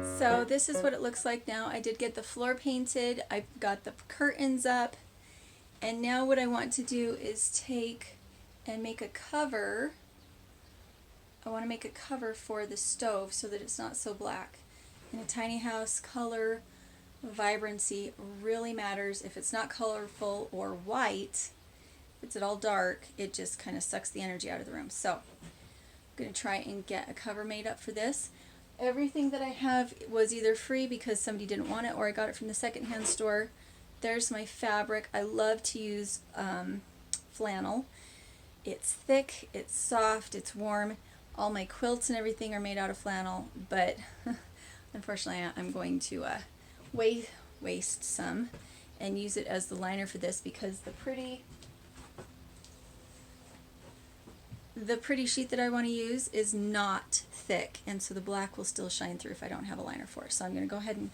So this is what it looks like now. I did get the floor painted, I've got the curtains up, and now what I want to do is take and make a cover. I want to make a cover for the stove so that it's not so black. In a tiny house, color, vibrancy really matters. If it's not colorful or white, if it's at all dark, it just kind of sucks the energy out of the room. So I'm going to try and get a cover made up for this. Everything that I have was either free because somebody didn't want it or I got it from the secondhand store. There's my fabric. I love to use flannel. It's thick, it's soft, it's warm. All my quilts and everything are made out of flannel, but unfortunately I'm going to waste some and use it as the liner for this because the pretty sheet that I want to use is not thick, and so the black will still shine through if I don't have a liner for it. So I'm going to go ahead and